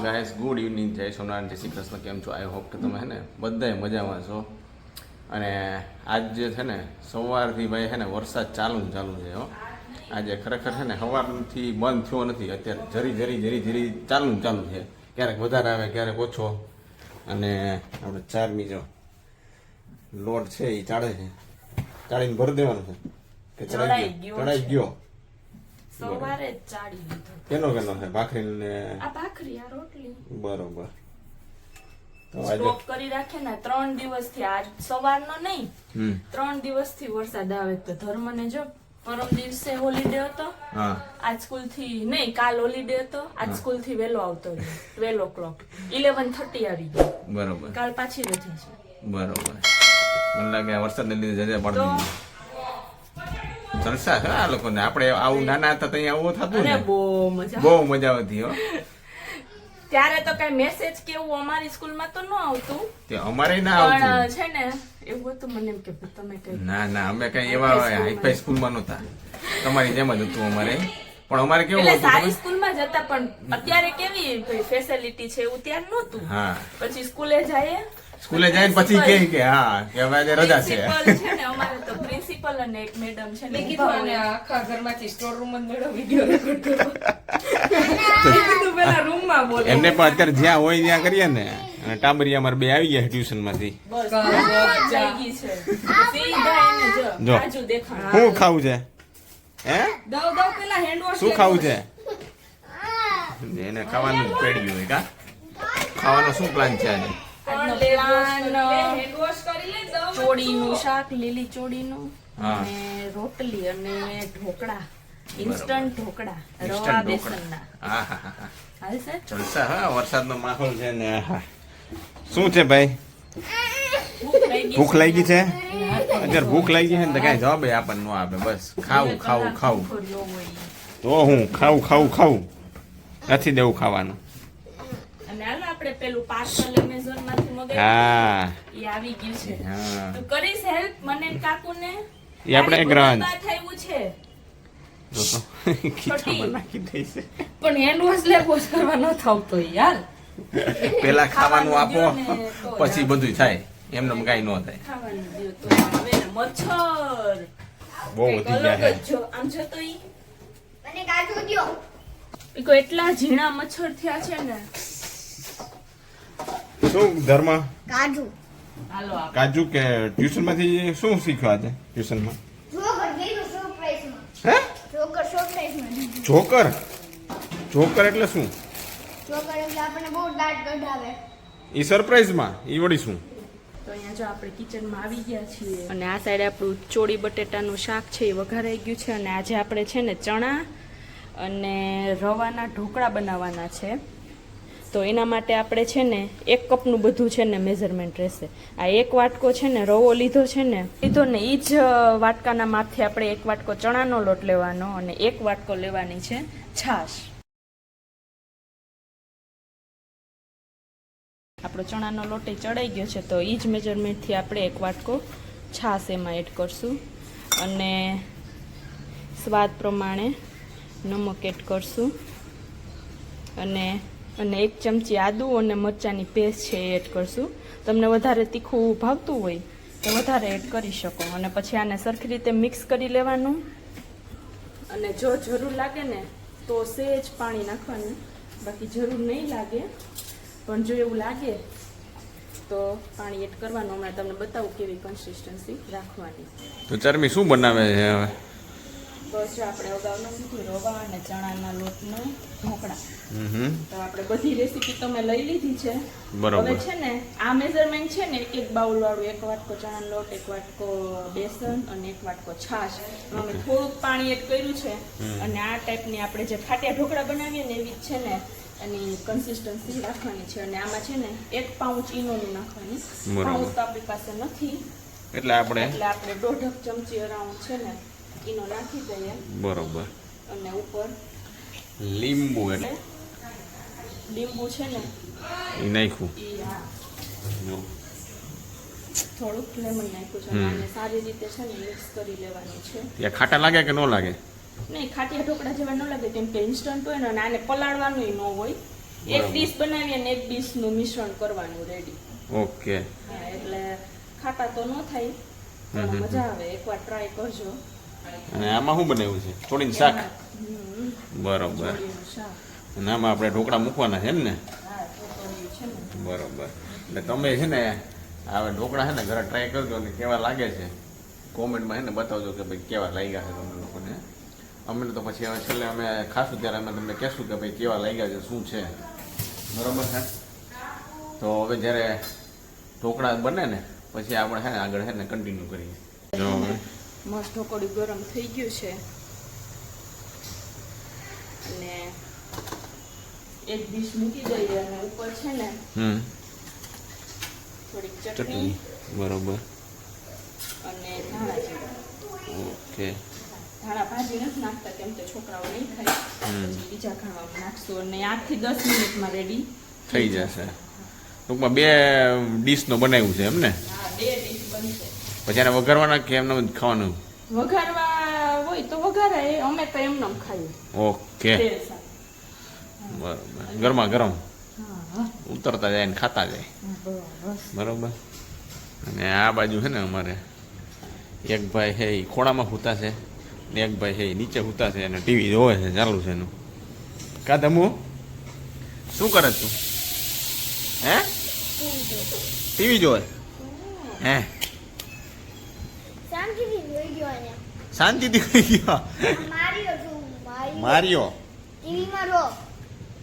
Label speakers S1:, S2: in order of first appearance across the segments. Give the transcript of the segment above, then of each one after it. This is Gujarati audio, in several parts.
S1: ગાઈસ, ગુડ ઇવનિંગ, જય સોમનાથ, જય શ્રી કૃષ્ણ. કેમ છો? આઈ હોપ કે તમે હે ને બધાય મજામાં છો. અને આજ જે છે ને સવારથી ભાઈ છે ને વરસાદ ચાલુ છે હો. આજે ખરેખર છે ને સવારથી બંધ થયો નથી, અત્યારે જરી ચાલુ છે. ક્યારેક વધારે આવે, ક્યારેક ઓછો. અને આપણે ચારમી જો લોટ છે એ ચાળે છે, ચાળીને ભરી દેવાનું છે કે ચડાઈ ગયો.
S2: સવારે જ ચાળી લીધો.
S1: કેનો છે? ભાખરી ને
S2: આ ભાખરી, આ રોટલી.
S1: બરોબર. તો
S2: સ્ટોક કરી રાખે ને 3 દિવસથી, આજ સવારનો નહીં, 3 દિવસથી વરસાદ આવે. તો ધર્મને જો પરમ દિવસે હોલિડે હતો, આજ સ્કૂલ થી નહીં, કાલ હોલિડે હતો, આજ સ્કૂલ થી વેલો આવતો રહ્યો. 12 o'clock 11:30 આવી ગયો.
S1: બરોબર.
S2: કાલ પાછી રજા છે.
S1: બરોબર. મને લાગે વરસાદ ને લીધે જજે પડી જલસા છે આ લોકોને. આપણે આવું નાના હતા તો આવું થતું ને, બહુ મજા આવતી હો.
S2: ત્યારે તો કઈ મેસેજ કેવું અમારી સ્કૂલમાં તો ન આવતું,
S1: તે અમારે ના આવતું.
S2: પણ છે ને એવું હતું, મને એમ કે તમે કઈ
S1: ના અમે કઈ એવા હાઈફાઈ સ્કૂલમાં નહોતા, તમારી જેમ જ હતું અમારે. પણ અમારે કેવું
S2: એટલે
S1: હતું,
S2: સારી સ્કૂલમાં જ હતા, પણ અત્યારે કેવી ફેસિલિટી છે એવું ત્યારે નહોતું.
S1: હા,
S2: પછી સ્કૂલે જઈએ,
S1: સ્કૂલે જઈને પછી કે હા કે હવે આજે રજા છે.
S2: પ્રિન્સિપલ છે ને અમારે તો પ્રિન્સિપલ અને એક મેડમ છે ને કીધું આખા ઘરમાંથી સ્ટોર રૂમ જ મેળો વિડિયો રેકોર્ડ કરો. કીધું પેલા રૂમમાં બોલે.
S1: એમને પણ અત્યારે જ્યાં હોય ત્યાં કરીએ ને. અને ટાબરિયા અમારે બે આવી ગયા ટ્યુશન માંથી.
S2: બસ જઈ ગઈ છે. સીધા એને જો આજુ દેખાણ.
S1: શું ખાવું છે? હે
S2: દવ પેલા હેન્ડ વોશ
S1: શું ખાવું છે? એને ખાવાનું પેડ્યું હોય કા? ખાવાનો શું પ્લાન છે આજે? ચોળીનું શાક, લીલી ચોળીનું, અને રોટલી અને ઢોકળા, ઇન્સ્ટન્ટ ઢોકળા, રવા બેસનના. હાલશે જલસા. હા, વરસાદનો માહોલ છે ને. શું છે ભાઈ, ભૂખ લાગી છે? અત્યારે ભૂખ લાગી છે ને તો કઈ જવાબ આપણને ન આપે. બસ ખાવું. તો હું ખાવું નથી દેવું ખાવાનું.
S2: આપણે પેલું પાર્સલ એમેઝોન માંથી મગાવ્યું,
S1: હા,
S2: ઈ આવી ગયું છે. તું કરીશ હેલ્પ મને ને કાકુને?
S1: ઈ આપણે ગ્રાન્ડ
S2: થયું છે.
S1: ખીચામાં નાખી દઈશે.
S2: પણ હેન્ડ વોશ લે વોશ કરવા ન થાવતો યાર.
S1: પેલા ખાવાનું આપો પછી બધું થાય, એમને કઈ ન થાય.
S2: ખાવાનું દયો તો હવે ને મચ્છર
S1: બહુ વધી ગયા છે.
S2: જો આમ જો તો ઈ મને કાજુ દયો. ઈકો એટલા ઝીણા મચ્છર થયા છે ને.
S1: શું ધર્મ?
S2: કાજુ. હાલો આપ
S1: કાજુ કે ટ્યુશન માંથી શું શીખ્યા છે? ટ્યુશન માં જોકર એટલે શું?
S3: જોકર એટલે આપણને બહુ દાંત કઢાવે.
S1: ઈ સરપ્રાઈઝ માં ઈ વળી શું?
S2: તો અહીંયા જો આપણે કિચનમાં આવી ગયા છીએ, અને આ સાઈડ આપણું ચોળી બટેટાનું શાક છે એ વઘારાઈ ગયું છે. અને આજે આપણે છે ને ચણા અને રવાના ઢોકળા બનાવવાના છે. તો એના માટે આપણે છે ને 1 કપનું બધું છે ને મેઝરમેન્ટ રહેશે. આ 1 વાટકો છે ને રવો લીધો ને એ જ વાટકાના માપથી આપણે 1 વાટકો ચણાનો લોટ લેવાનો, અને 1 વાટકો લેવાની છે છાશ. આપણો ચણાનો લોટ ચડાઈ ગયો છે, તો એ જ મેજરમેન્ટથી આપણે 1 વાટકો છાશ એમાં એડ કરશું. અને સ્વાદ પ્રમાણે નમક એડ કરશું. અને 1 ચમચી આદુ અને મરચાંની પેસ્ટ છે એ એડ કરશું. તમને વધારે તીખું ભાવતું હોય તો વધારે એડ કરી શકો. અને પછી આને સરખી રીતે મિક્સ કરી લેવાનું. અને જો જરૂર લાગે ને તો સહેજ પાણી નાખવાનું, બાકી જરૂર નહીં લાગે. પણ જો એવું લાગે તો પાણી એડ કરવાનું. હમણાં તમને બતાવું કેવી કન્સિસ્ટન્સી રાખવાની.
S1: તો ચરમી શું બનાવે છે હવે?
S2: બસ જો આપણે અગાઉનો કીધું રવા અને ચણાના લોટનો ઢોકળા. તો આપણે બધી રેસીપી તમે લઈ લીધી છે.
S1: બરોબર.
S2: હવે છે ને આ મેઝરમેન્ટ છે ને 1 બાઉલ વાળું, 1 વાટકો ચણાનો લોટ, 1 વાટકો બેસન અને 1 વાટકો છાશ. અમે થોડુંક પાણી એડ કર્યું છે. અને આ ટાઈપની આપણે જે ખાટિયા ઢોકળા બનાવીએ ને એવી જ છે ને એની કન્સિસ્ટન્સી રાખવાની છે. અને આમાં છે ને 1 પાઉચ ઈનોનું નાખવાની. પાઉચ તો આપણી પાસે નથી, એટલે આપણે 1.5 ચમચી અરાઉન્ડ છે ને ઈનો નાખી દઈએ.
S1: બરોબર.
S2: અને ઉપર
S1: લીંબુ એટલે
S2: લીંબુ છે ને
S1: એ નાખ્યું.
S2: થોડુંક લેમન નાખ્યું છે. અને સારી રીતે છે ને મિક્સ કરી લેવાની છે.
S1: ત્યાં ખાટા લાગે કે ન લાગે?
S2: નહીં, ખાટિયા ઢોકળા જેવા ન લાગે, કેમ કે ઇન્સ્ટન્ટ હોય ને, અને આને પલાળવાનું ન હોય. એક ડીશ બનાવી અને એક ડીશનું મિશ્રણ કરવાનું રેડી.
S1: ઓકે.
S2: એટલે ખાટા તો ન થાય પણ મજા આવે. એકવાર ટ્રાય કરજો.
S1: અને આમાં શું બનાવ્યું છે? છોડીને શાક. બરોબર.
S2: છોડીનું શાક.
S1: અને આમાં આપણે ઢોકળા મૂકવાના છે એમ ને?
S2: હા, ઢોકળિયું છે ને.
S1: બરોબર. એટલે તમે છે ને આ ઢોકળા છે ને ઘરે ટ્રાય કરજો અને કેવા લાગે છે કોમેન્ટમાં છે ને બતાવજો કે ભાઈ કેવા લાગ્યા છે તમને લોકોને. અમે તો પછી હવે છેલ્લે અમે ખાશું ત્યારે અમે તમને કહેશું કે ભાઈ કેવા લાગ્યા છે, શું છે. બરોબર છે. તો હવે જ્યારે ઢોકળા બને ને પછી આપણે છે ને આગળ છે ને કન્ટિન્યુ કરીએ. જો હવે
S2: મસ્ત ઢોકળું ગરમ થઈ ગયું છે અને એક ડીશ મૂકી દઈએ અને ઉપર છે ને થોડીક ચટણી
S1: બરોબર.
S2: અને ધાણા જીરું.
S1: ઓકે.
S2: ધાણા ભાજી નથી નાખતા કેમ કે છોકરાઓ નહીં ખાય. પછી બીજા ખાવામાં નાખશું અને 8 થી 10 મિનિટમાં રેડી
S1: થઈ જશે. ટૂંકમાં 2 ડીશનો બનાવ્યું છે એમ ને?
S2: હા, 2 ડીશ બનશે.
S1: પછી એને વઘારવાના કે એમને જ ખાવાનું?
S2: વઘારવા હોય તો વઘારાય, અમે તો એમને ખાઈએ.
S1: ઓકે.
S2: તેલ સાથે.
S1: બરોબર. ગરમા ગરમ
S2: હા,
S1: ઉતરતા જાય ને ખાતા જાય.
S2: બસ.
S1: બરોબર. અને આ બાજુ છે ને અમારે એક ભાઈ છે એ ખોળામાં સૂતા છે ને એક ભાઈ છે એ નીચે સૂતા છે અને ટીવી જોવે છે, ચાલુ છે એનું. કા ધમુ શું કરે તું? હે? ટીવી જોવે? હે?
S3: શાંતિથી જોઈ ગયો ને.
S1: શાંતિથી કરી ગયો.
S3: માર્યો છું,
S1: માર્યો?
S3: ટીવીમાં જો.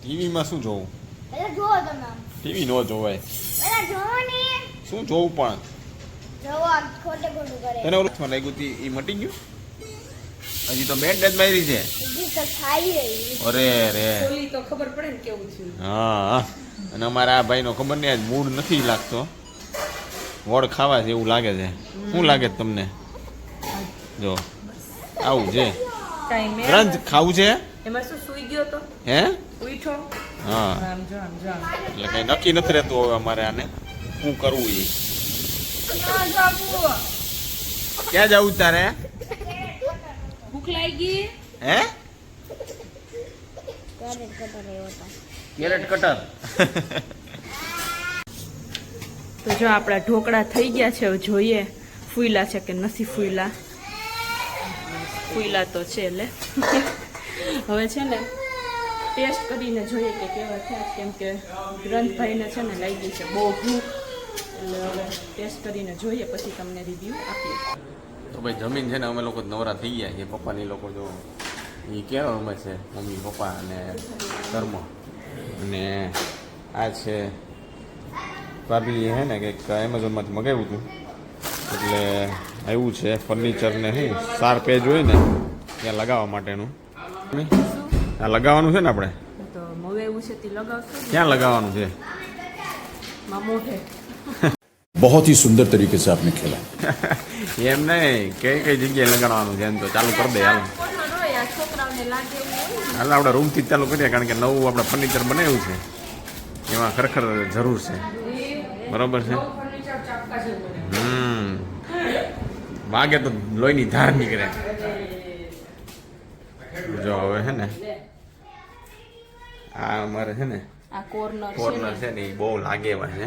S1: ટીવીમાં શું જોવું?
S3: એટલે જોવો તમે આમ.
S1: ટીવી નો જોવાય.
S3: એટલે જોવો ને.
S1: શું જોવું પણ?
S3: જોવો આમ ખોટે ખોટું કરે.
S1: તને ઓલું લાગ્યું હતું એ મટી ગયું? હજી તો બેડ જ મારી છે.
S3: હજી તો ખાઈ રહી.
S1: અરે રે.
S2: ખોલી તો ખબર પડે ને કેવું થયું.
S1: હા. અને અમારા આ ભાઈનો ખબર નહીં આજ મૂડ નથી લાગતો. વડ ખાવા છે એવું લાગે છે. શું લાગે છે તમને? જો આવું છે.
S2: ટાઈમે
S1: ગ્રંથ ખાવું છે?
S2: એમાં શું સૂઈ ગયો તો?
S1: હે?
S2: ઉઠો.
S1: હા.
S2: આમ જો આમ જો.
S1: એટલે કઈ નક્કી નથી રહેતું હવે અમારે આને શું કરવું એ. ક્યાં જવું તારે?
S2: ભૂખ લાગી?
S1: હે?
S3: કરે કટર રહ્યો હતો.
S1: Carrot cutter.
S2: તો જો આપણા ઢોકળા થઈ ગયા છે. હવે જોઈએ ફૂયલા છે કે નથી ફૂયલા. ફૂયલા તો છે લે. હવે છે ને ટેસ્ટ કરીને જોઈએ કે કેવા થયા, કેમ કે ગ્રંથભાઈને છે ને લાગી છે બહુ ભૂખ. એટલે હવે ટેસ્ટ કરીને જોઈએ પછી તમને રિવ્યૂ આપીએ.
S1: તો ભાઈ જમીન છે ને અમે લોકો નવરા થઈ ગયા છે. પપ્પાની લોકો જો એ ક્યાં રમે છે, મમ્મી પપ્પા અને ધર્મ. અને આ છે ભાભી હે ને કંઈક એમેઝોનમાંથી મગાવ્યું હતું એટલે આવ્યું છે ફર્નિચર ને શું 4 પેજ હોય ને ત્યાં લગાવવા માટેનું. આ લગાવવાનું છે ને આપણે
S2: તો મગાવ્યું છે તે લગાવશો
S1: ક્યાં લગાવવાનું છે?
S2: મોઢે.
S4: बहुत ही सुंदर तरीके से आपने खेला.
S1: એમ નહીં, કઈ કઈ જગ્યાએ લગાડવાનું છે એમ તો ચાલુ કરી દે. હાલ
S2: છોકરાઓને લાગે એવું હોય.
S1: હાલ આપણે રૂમથી જ ચાલુ કરીએ કારણ કે નવું આપણે ફર્નિચર બનાવ્યું છે એમાં ખરેખર જરૂર છે. બરોબર છે. વાગે તો લોહીની ધાર નીકળે. જો હવે છે ને આ અમારે છે ને
S2: આ કોર્નર
S1: કોર્નર છે ને એ બહુ લાગે એવા છે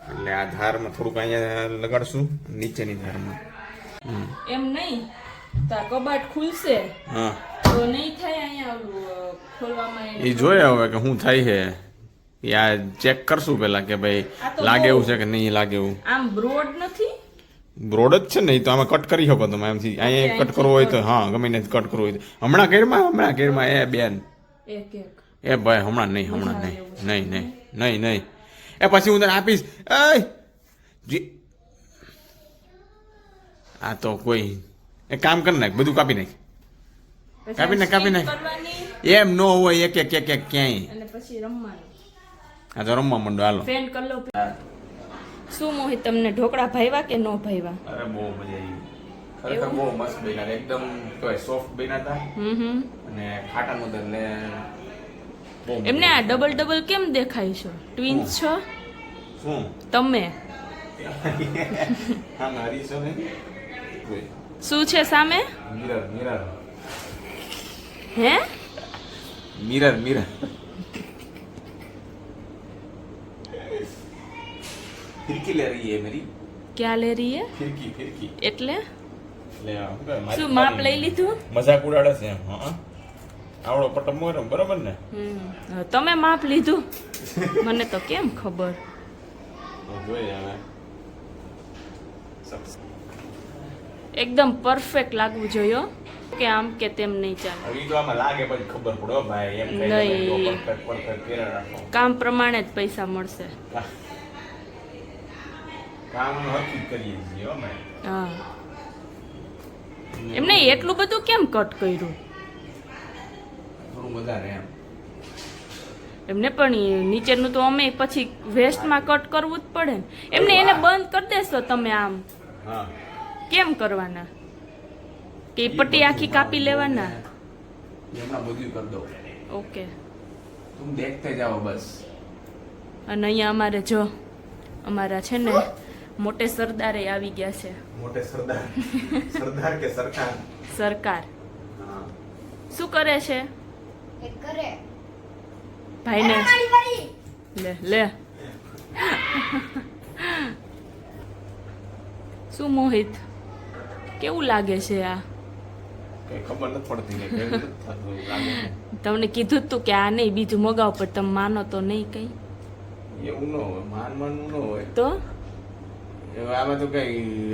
S1: એટલે આ ધારમાં થોડુંક અહીંયા લગાડશું નીચેની ધારમાં.
S2: એમ નહીં તો આ કબાટ ખુલશે
S1: હા
S2: તો નહીં થાય અહીંયા ઓલું ખોલવામાં
S1: એ જોઈએ હવે કે શું થાય છે. યા ચેક કરશું પેલા કે ભાઈ લાગે એવું છે કે નહીં લાગે એવું.
S2: આમ બ્રોડ નથી.
S1: બ્રોડ જ છે ને એ તો આમાં કટ કરી શકો તમે એમથી. અહીંયા કટ કરવો હોય તો હા ગમે ને કટ કરવું હોય તો હમણાં ઘરમાં એ બેન
S2: એક એક
S1: એ ભાઈ હમણાં નહીં એ પછી હું તને આપીશ. આ તો કોઈ એક કામ કરી નાખ, બધું કાપી નાખ. કાપી નાખ
S2: કરવાની
S1: એમ નો હોય એક ક્યાંય.
S2: અને પછી રમવાનું.
S1: આ તો રમવા માંડો હાલો.
S2: ફેન કર લો. શું મોહિત તમને ઢોકળા ભાવ્યા કે નો ભાવ્યા?
S1: અરે બહુ મજા આવી. ખરેખર બહુ મસ્ત બન્યા. એકદમ કહેવાય સોફ્ટ બન્યા હતા અને ખાટા નું એટલે બહુ
S2: એમને આ ડબલ કેમ દેખાય છે? ટ્વિન્સ છો
S1: શું
S2: તમે?
S1: હા મારી છો ને
S2: શું છે સામે?
S1: મિરર
S2: હે
S1: મિરર ફિરકી લે રહી હે મેરી
S2: ક્યાં લે રહી હે
S1: ફિરકી
S2: એટલે
S1: એટલે શું કહે, મારી
S2: શું માપ લઈ લીધું?
S1: મજાક ઉડાડે છે એમ. હા આવડો પટમ મોરમ બરોબર ને.
S2: તમે માપ લીધું? મને તો કેમ ખબર?
S1: જોઈએ હવે
S2: એકદમ પરફેક્ટ લાગવું જોઈએ હો. કે આમ કે તેમ નહીં ચાલે.
S1: હવે ઈ તો આમાં લાગે પછી ખબર પડે હો ભાઈ, એમ કઈ
S2: નહીં.
S1: પરફેક્ટ કરી રાખો.
S2: કામ પ્રમાણે જ પૈસા મળશે.
S1: કામ હરખી કરીએ છીએ હો મેં.
S2: હા એમને એટલું બધું કેમ કટ કર્યું?
S1: થોડું વધારે એમ.
S2: એમને પણ નીચેનું તો અમે પછી વેસ્ટમાં કટ કરવું જ પડે ને. એમને એને બંધ કરી દેશો તમે આમ
S1: હા
S2: કેમ કરવાના? કે ઈ પટ્ટી આખી કાપી લેવાના?
S1: હમણાં બધું કરી દો.
S2: ઓકે.
S1: તું દેખતે જાઓ બસ.
S2: અને અહીંયા અમારે જો અમારા છે ને મોટે સરદારે આવી ગયા છે.
S1: મોટે સરદાર સરદાર કે સરકાર?
S2: સરકાર
S1: હા.
S2: શું કરે છે
S3: એક કરે
S2: ભાઈને?
S3: અરે મારી પડી.
S2: લે લે શું મોહિત કેવું લાગે છે આ?
S1: કઈ ખબર નથી પડતી કે કેવું નથી થતું લાગે છે.
S2: તમને કીધું જ તું કે આ નહીં બીજું મગાવ, પણ તમે માનો તો નહીં કઈ.
S1: એવું ન હોય, માનવાનું ન હોય.
S2: તો
S1: હવે આમાં તો કઈ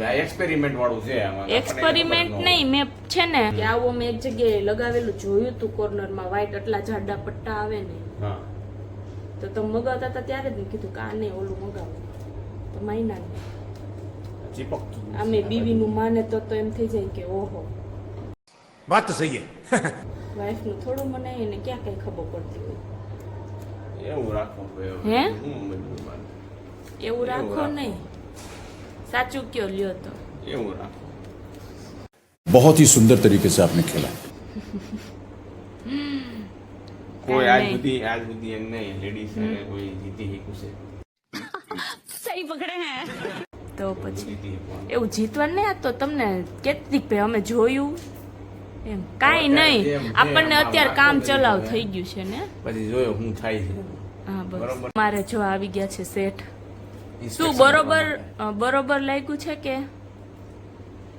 S1: આ એક્સપેરિમેન્ટ વાળું છે આમાં.
S2: એક્સપેરિમેન્ટ નહીં, મેં છે ને કે આવો મેં એક જગ્યાએ લગાવેલું જોયું તું કોર્નરમાં, વ્હાઈટ આટલા જાડા પટ્ટા આવે ને.
S1: હા
S2: તો તમે મગાવતા હતા ત્યારે જ મેં કીધું કે આ નહીં ઓલું મગાવો, તો માયના નહીં.
S1: ચીપકતું
S2: આમે બીવીનું માને તો એમ થઈ જાય કે ઓહો
S4: बात तो सही है
S2: વાઈફનું થોડું મને એને ક્યાં કઈ ખબર પડતી હોય.
S1: એવું રાખો ભાઈ.
S2: હે?
S1: હું બધું માનું.
S2: એવું રાખો
S1: રાખો.
S2: નહીં, સાચું કયો લ્યો તો.
S1: એવું રાખો.
S4: बहुत ही सुंदर तरीके से आपने खेला
S1: કોઈ
S2: કાંઈ નહીં.
S1: આજ સુધી એમ નહીં લેડીઝ ને કોઈ જીતી હીકું છે.
S2: તો પછી
S1: જીતી હીકવાનું.
S2: એવું જીતવાનું નહીં. આ તો તમને કેટલીક ભાઈ અમે જોયું એમ કાંઈ નહીં.
S1: જેમ
S2: આપણને
S1: આમ
S2: અત્યારે
S1: વાતો
S2: કામ
S1: કરી
S2: ચલાવ
S1: હવે.
S2: થઈ ગયું છે ને.
S1: પછી જોયો હું થાય છે.
S2: હા બસ
S1: બરોબર.
S2: મારે જો આવી ગયા છે શેઠ. શું
S1: Inspection
S2: બરોબર
S1: કરવા
S2: બરોબર લાગ્યું છે કે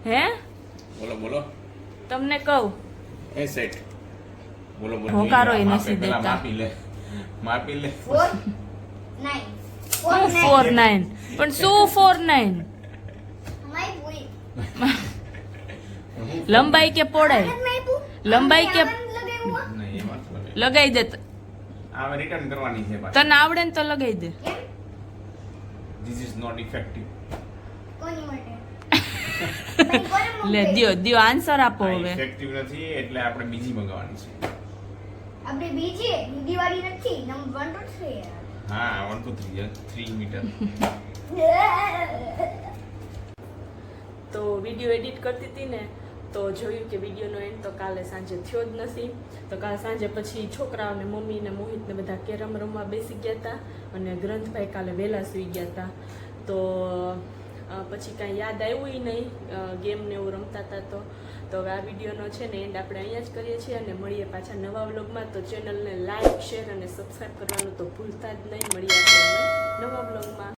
S2: હે?
S1: માટે. બોલો બોલો
S2: તમને કહું
S1: એ સેટ બોલો બોલો.
S2: હોકારો એ
S1: માપે,
S2: નથી
S1: પેલા
S2: દેતા.
S1: માપી લે
S3: 4 9
S2: 49 પણ શું 49?
S3: મારી પૂરી
S2: લંબાઈ કે પહોળાઈ?
S3: મારી પૂ
S2: લંબાઈ કે
S3: લગાવ્યું
S1: નહીં એમાં શું લગે?
S2: લગાઈ દે.
S1: આ રિટર્ન કરવાની છે પાછી.
S2: તને આવડે ને તો લગાઈ દે.
S1: This is not effective.
S3: કોની માટે
S2: લે દ્યો દ્યો આન્સર આપો
S1: આ
S2: હવે.
S1: effective નથી એટલે આપણે બીજી મંગાવવાની છે.
S3: આપણે બીજી દિવાળી નથી નંબર 1 2 3
S1: હા 1 2 3 મીટર.
S2: તો વિડીયો એડિટ કરતી હતી ને તો જોયું કે વિડીયોનો એન્ડ તો કાલે સાંજે થયો જ નથી. તો કાલે સાંજે પછી છોકરાઓને મમ્મી ને મોહિત ને બધા કેરમ રમવા બેસી ગયા હતા અને ગ્રંથભાઈ કાલે વહેલા સૂઈ ગયા હતા. તો પછી કાંઈ યાદ આવ્યું નહીં, ગેમ ને એવું રમતા હતા. તો હવે આ વિડીયોનો છે ને એન્ડ આપણે અહીંયા જ કરીએ છીએ અને મળીએ પાછા નવા વ્લોગમાં. તો ચેનલને લાઈક શેર અને સબસ્ક્રાઈબ કરવાનું તો ભૂલતા જ નહીં. મળીએ આપણે નવા વ્લોગમાં.